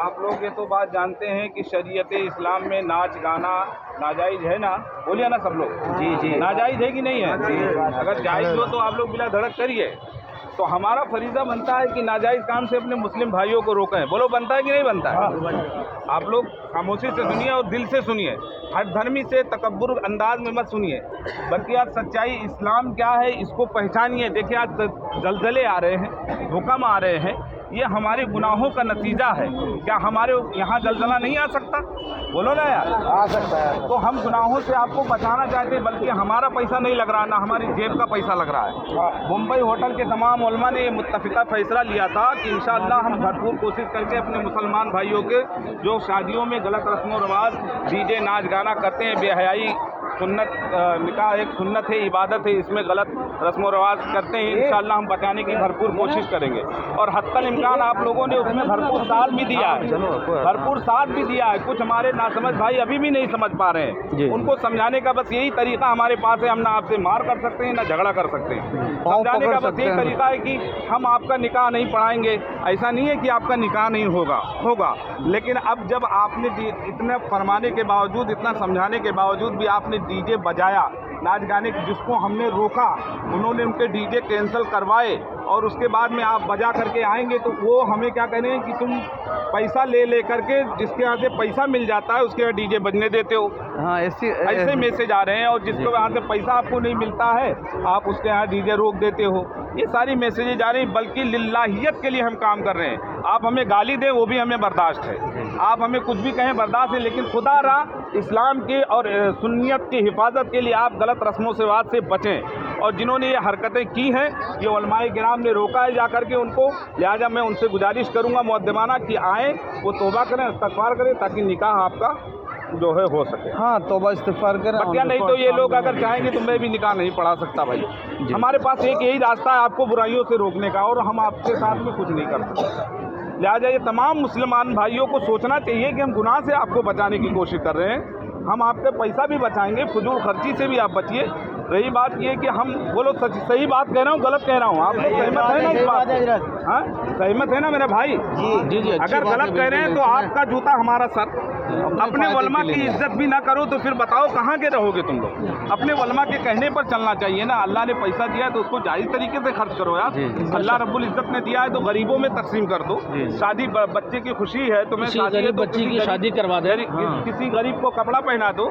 आप लोग ये तो बात जानते हैं कि शरीयत इस्लाम में नाच गाना नाजायज़ है ना? बोलिए ना सब लोग। जी जी नाजायज़ है कि नहीं है? अगर जायज़ हो तो आप लोग बिला धड़क करिए। तो हमारा फरीज़ा बनता है कि नाजायज़ काम से अपने मुस्लिम भाइयों को रोकें। बोलो, बनता है कि नहीं बनता है? आप लोग खामोशी से सुनिए और दिल से सुनिए, हर धर्मी से तकब्बुर अंदाज में मत सुनिए, बल्कि आज सच्चाई इस्लाम क्या है इसको पहचानिए। देखिए, आज जलजले आ रहे हैं, भूकंप आ रहे हैं, ये हमारे गुनाहों का नतीजा है। क्या हमारे यहाँ जलजला नहीं आ सकता? बोलो ना यार, आ सकता है। तो हम गुनाहों से आपको बचाना चाहते हैं, बल्कि हमारा पैसा नहीं लग रहा, ना हमारी जेब का पैसा लग रहा है। मुंबई होटल के तमाम उलमा ने ये मुत्तफ़िका फैसला लिया था कि इंशाअल्लाह हम भरपूर कोशिश करके अपने मुसलमान भाइयों के जो शादियों में गलत रस्म व रिवाज, डीजे नाच गाना करते हैं, बेहयाई, सुन्नत, निकाह एक सुन्नत है, इबादत है, इसमें गलत रस्म व रिवाज करते हैं, इंशाअल्लाह हम बचाने की भरपूर कोशिश करेंगे। और हत्तल इम्कान आप लोगों ने उसमें भरपूर साथ भी दिया है, भरपूर साथ भी दिया है। कुछ हमारे नासमझ भाई अभी भी नहीं समझ पा रहे हैं, उनको समझाने का बस यही तरीका हमारे पास है। हम ना आपसे मार कर सकते हैं, ना झगड़ा कर सकते हैं। समझाने का बस यही तरीका है कि हम आपका निकाह नहीं पढ़ाएंगे। ऐसा नहीं है कि आपका निकाह नहीं होगा, लेकिन अब जब आपने इतने फरमाने के बावजूद, इतना समझाने के बावजूद भी आपने डीजे बजाया, नाच गाने जिसको हमने रोका, उन्होंने उनके डीजे कैंसिल करवाए, और उसके बाद में आप बजा करके आएंगे तो वो हमें क्या कह रहे हैं कि तुम पैसा ले करके जिसके यहाँ से पैसा मिल जाता है उसके यहाँ डीजे बजने देते हो। हाँ, ऐसे मैसेज आ रहे हैं। और जिसको यहाँ से पैसा आपको नहीं मिलता है आप उसके यहाँ डीजे रोक देते हो। ये सारी मैसेजेज आ रही हैं, बल्कि लिल्लाहियत के लिए हम काम कर रहे हैं। आप हमें गाली दें वो भी हमें बर्दाश्त है, आप हमें कुछ भी कहें बर्दाश्त है, लेकिन खुदा रहा इस्लाम के और सुन्नियत की हिफाजत के लिए आप गलत रस्मों से वाद से बचें। और जिन्होंने ये हरकतें की हैं, ये उलमाए किराम ने रोका है जाकर के उनको, लिहाजा मैं उनसे गुजारिश करूँगा मुअद्दबाना कि आएँ, वो तौबा करें, इस्तग़फ़ार करें, ताकि निकाह आपका जो है हो सके। हाँ, तौबा इस्तग़फ़ार करें। क्या नहीं तो ये लोग अगर चाहेंगे तो मैं भी निकाह नहीं पढ़ा सकता भाई। हमारे पास एक यही रास्ता है आपको बुराइयों से रोकने का, और हम आपके साथ में कुछ नहीं कर सकते। लिहाजा ये तमाम मुसलमान भाइयों को सोचना चाहिए कि हम गुनाह से आपको बचाने की कोशिश कर रहे हैं। हम आपके पैसा भी बचाएंगे, फजूल खर्ची से भी आप बचिए। रही बात ये कि हम बोलो सही बात कह रहा हूँ गलत कह रहा हूँ, आप लोग सहमत है ना इस बात से? हाँ, सहमत है ना मेरे भाई? जी जी। अगर गलत कह रहे हैं तो आपका जूता हमारा सर। अपने उलमा की इज्जत भी ना करो तो फिर बताओ कहाँ के रहोगे तुम लोग? अपने उलमा के कहने पर चलना चाहिए ना। अल्लाह ने पैसा दिया है तो उसको जायज़ तरीके से खर्च करो यार। अल्लाह रब्बुल इज्जत ने दिया है तो गरीबों में तकसीम कर दो। शादी बच्चे की खुशी है, तुम्हें बच्चे की शादी करवा दे, किसी गरीब को कपड़ा पहना दो।